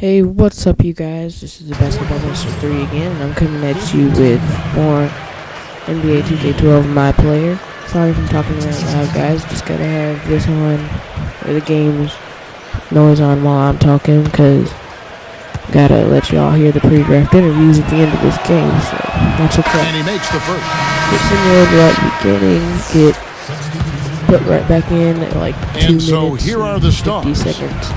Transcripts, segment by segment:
Hey, what's up, you guys? This is the Basketball Master 3 again, and I'm coming at you with more NBA 2K12 My Player. Sorry if I'm talking really loud, guys. Just gotta have this on, or the game's noise on while I'm talking, because gotta let y'all hear the pre-draft interviews at the end of this game, so that's okay. And he makes the first. Get simulated right at the beginning, get put right back in at like 2 minutes so here are the 50 stars. seconds.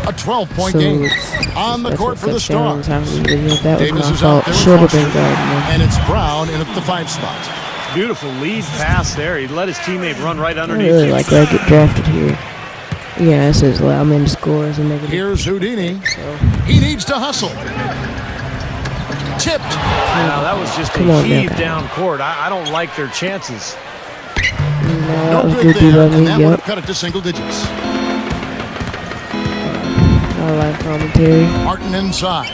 A 12-point game on the court for the Stars. That was Davis my is out fault. there Should have with been guarding and it's Brown in at the 5 spot. Beautiful lead pass there. He let his teammate run right I underneath really him. like where I get drafted here. Yeah, it says I'm in scores and negative. Here's Houdini. So, He needs to hustle. Tipped. Now that was just Come a on, heave man. down court. I don't like their chances. no, that No was good good there, by and me. that would Yep. have cut it to single digits. I like commentary. Martin inside.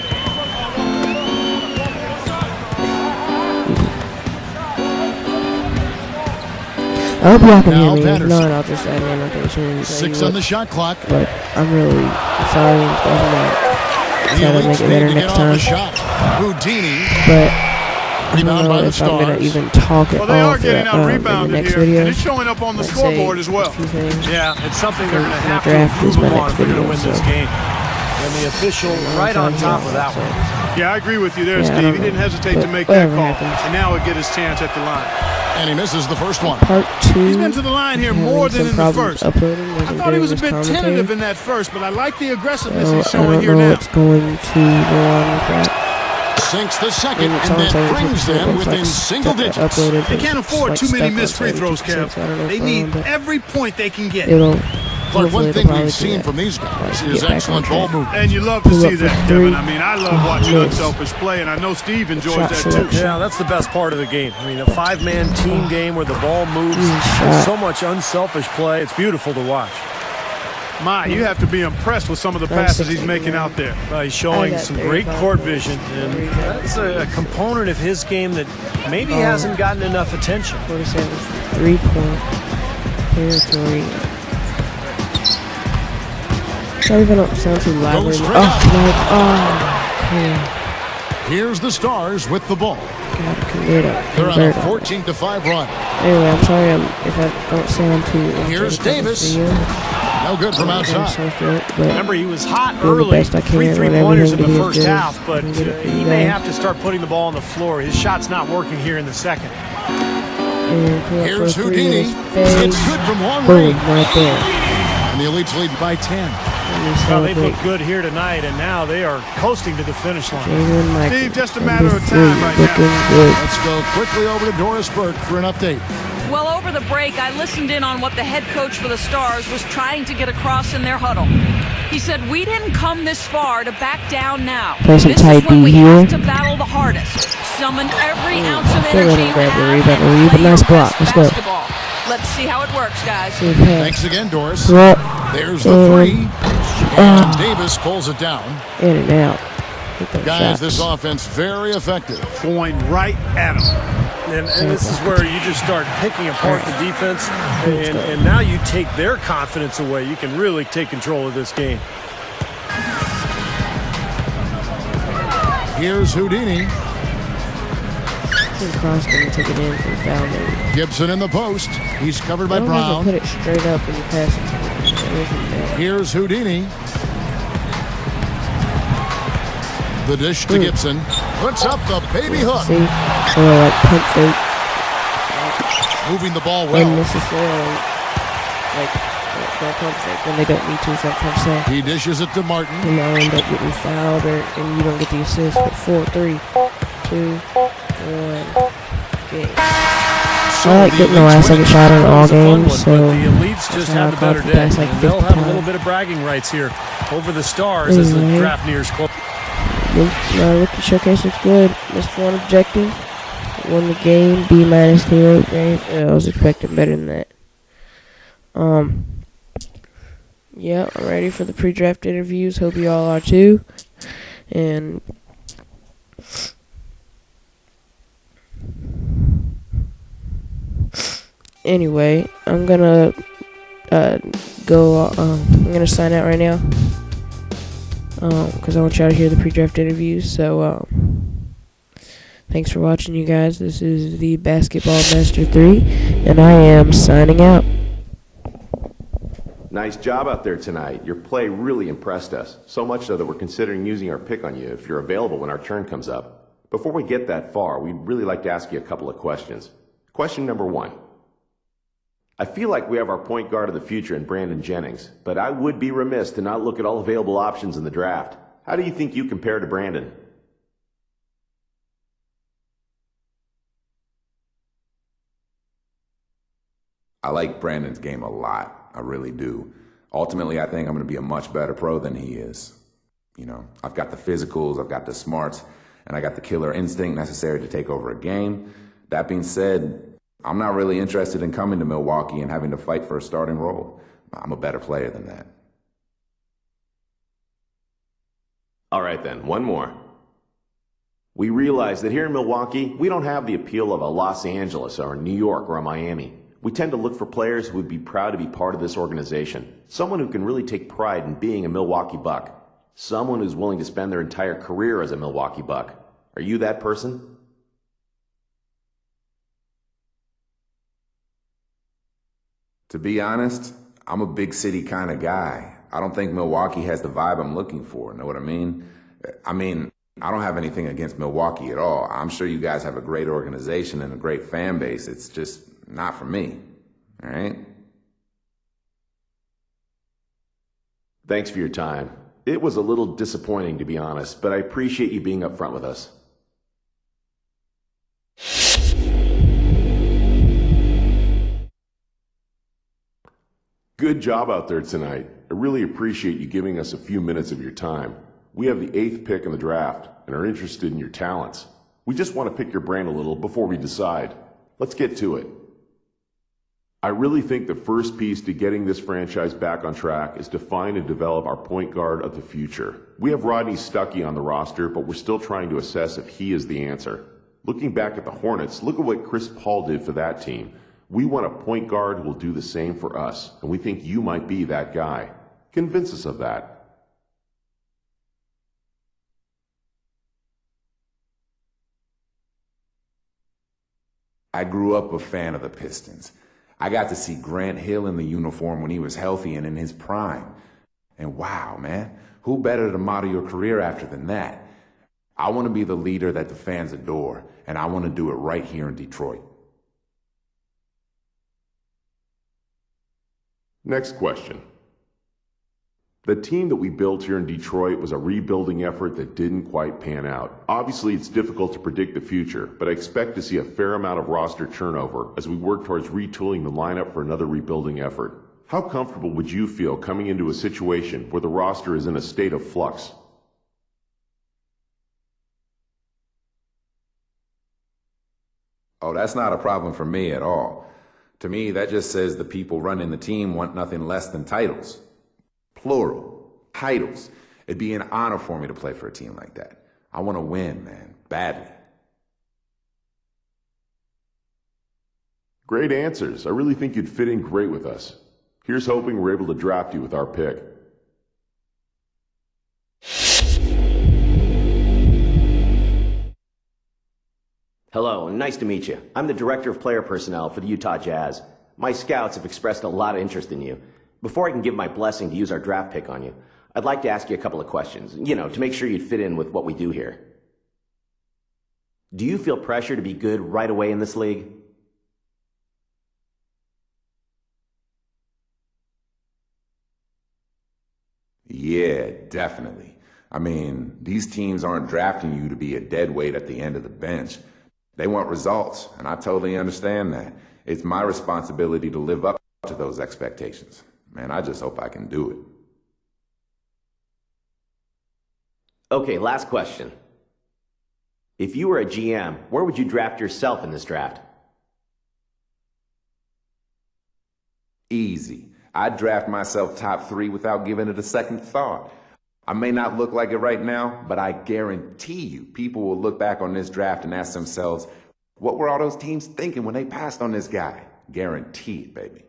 I hope y'all can Now hear me. If Patterson. not, I'll just add an annotation and tell 6 you on what. the shot clock. But I'm really sorry and stuff that. The Try to make elites it need better to get next off time. the shot. Houdini. But I don't Rebound by know the if I'm gonna Stars. even talk at Well, they all are for getting that, out in the rebounded next here, video. and it's showing up on the I'd scoreboard say as well. a few things. Yeah, it's something they're going to My have to draft is improve my upon next if they're going to video, win this so. game. And the official right on top of that one. Yeah, I agree with you there, Yeah, I Steve. don't He didn't know. hesitate to But make that whatever call, happens. and now he'll get his chance at the line. And he misses the first one. Part 2. He's been to the line here having more than some in the problems first. uploading. I Wasn't thought he doing was a this bit commentary. tentative in that first, but I like the aggressiveness So he's I showing don't here know now. what's going to go on with that. Sinks the second, And it's and on that 76%, brings them it's within like single digits. uploaded, They can't afford like too many stuck missed on free throws, 72%, Kev. so I don't know They what's need going on, but every point they can get. it'll. But hopefully one it'll thing probably we've do seen that. from these guys Get is back on excellent track. ball movement. And you love to Pull see up for that, three. Kevin. I mean, I love watching Miss. unselfish play, and I know Steve enjoys Shot that selection. too. Yeah, that's the best part of the game. I mean, a five-man team game where the ball moves. Shot. There's so much unselfish play. It's beautiful to watch. My, you have to be impressed with some of the passes he's making out there. He's showing I got some 35 great court points. vision, and that's a component of his game that maybe hasn't gotten enough attention. 47 3-point territory. Sorry if I don't sound too loud. Goes Oh, straight up. man. Here's the Stars with the ball. God, convert up. They're on a Convert up. 14-5 run. Anyway, I'm sorry if I don't sound too. Here's Davis. No good from outside. But Remember, he was hot doing the early, best I can, three run three-pointers in everything the to his first good half, but and get it he from may there. have to start putting the ball on the floor. His shot's not working here in the second. And pull up Here's for a three Houdini. in his face. It's good from long Boom, range. right there. And the Elites lead by 10. And we Well, they've celebrate looked good here tonight, and now they are coasting to the finish line. Jalen Michael. Steve, just a Number matter of 3, time right now. looking good. Let's go quickly over to Doris Burke for an update. Well, over the break, I listened in on what the head coach for the Stars was trying to get across in their huddle. He said, "We didn't come this far to back down now. Play some This tight is when D we here. have to battle the hardest. Summon every ounce of Still let energy him you grab the have rebound. and Rebound. play Nice your block. best Let's go. basketball. Let's see how it works, guys." Good pass. Thanks again, Doris. Well, There's the three. And Davis pulls it down. in and out. Hit those Guys, shots. this offense very effective. Going right at him. And this is where you just start picking apart the defense, and now you take their confidence away. You can really take control of this game. Here's Houdini. Cross going to take it in for the foul. Maybe. Gibson in the post. He's covered by I don't have to Brown. put it straight up when you pass it to me. That isn't bad. Here's Houdini. The dish to Gibson. Puts up the baby hook. See? So like pump fake. Moving the ball well. Unnecessarily. Like, that pump fake when they don't need to. It's that pump fake. He dishes it to Martin. And I'll end up getting fouled and you don't get the assist. But 4, 3, 2, 1. Game. So I like the getting the Elites last win second it. shot on That all was a fun games. one, So but the Elites just how had I the better caught the day. pass like And they'll 50 have a times. little bit of bragging rights here over the Stars as the Anyway. draft nears close. Rookie showcase looks good. Missed one objective. Won the game. B- hero grade. I was expecting better than that. Yeah, I'm ready for the pre-draft interviews. Hope you all are too. And anyway, I'm gonna I'm gonna sign out right now. because I want y'all to hear the pre-draft interviews. So thanks for watching, you guys. This is the Basketball Master 3, and I am signing out. Nice job out there tonight. Your play really impressed us, so much so that we're considering using our pick on you if you're available when our turn comes up. Before we get that far, we'd really like to ask you a couple of questions. Question number 1. I feel like we have our point guard of the future in Brandon Jennings, but I would be remiss to not look at all available options in the draft. How do you think you compare to Brandon? I like Brandon's game a lot. I really do. Ultimately, I think I'm going to be a much better pro than he is. You know, I've got the physicals, I've got the smarts, and I got the killer instinct necessary to take over a game. That being said, I'm not really interested in coming to Milwaukee and having to fight for a starting role. I'm a better player than that. All right then, one more. We realize that here in Milwaukee, we don't have the appeal of a Los Angeles or a New York or a Miami. We tend to look for players who would be proud to be part of this organization. Someone who can really take pride in being a Milwaukee Buck. Someone who's willing to spend their entire career as a Milwaukee Buck. Are you that person? To be honest, I'm a big city kind of guy. I don't think Milwaukee has the vibe I'm looking for, know what I mean? I don't have anything against Milwaukee at all. I'm sure you guys have a great organization and a great fan base. It's just not for me, all right? Thanks for your time. It was a little disappointing, to be honest, but I appreciate you being upfront with us. Good job out there tonight. I really appreciate you giving us a few minutes of your time. We have the 8th pick in the draft and are interested in your talents. We just want to pick your brain a little before we decide. Let's get to it. I really think the first piece to getting this franchise back on track is to find and develop our point guard of the future. We have Rodney Stuckey on the roster, but we're still trying to assess if he is the answer. Looking back at the Hornets, look at what Chris Paul did for that team. We want a point guard who will do the same for us, and we think you might be that guy. Convince us of that. I grew up a fan of the Pistons. I got to see Grant Hill in the uniform when he was healthy and in his prime. And wow, man, who better to model your career after than that? I want to be the leader that the fans adore, and I want to do it right here in Detroit. Next question. The team that we built here in Detroit was a rebuilding effort that didn't quite pan out. Obviously, it's difficult to predict the future, but I expect to see a fair amount of roster turnover as we work towards retooling the lineup for another rebuilding effort. How comfortable would you feel coming into a situation where the roster is in a state of flux? Oh, that's not a problem for me at all. To me, that just says the people running the team want nothing less than titles. Plural. Titles. It'd be an honor for me to play for a team like that. I want to win, man. Badly. Great answers. I really think you'd fit in great with us. Here's hoping we're able to draft you with our pick. Hello, and nice to meet you. I'm the Director of Player Personnel for the Utah Jazz. My scouts have expressed a lot of interest in you. Before I can give my blessing to use our draft pick on you, I'd like to ask you a couple of questions, to make sure you'd fit in with what we do here. Do you feel pressure to be good right away in this league? Yeah, definitely. I mean, these teams aren't drafting you to be a deadweight at the end of the bench. They want results, and I totally understand that. It's my responsibility to live up to those expectations. Man, I just hope I can do it. Okay, last question. If you were a GM, where would you draft yourself in this draft? Easy. I'd draft myself top 3 without giving it a second thought. I may not look like it right now, but I guarantee you people will look back on this draft and ask themselves, what were all those teams thinking when they passed on this guy? Guarantee it, baby.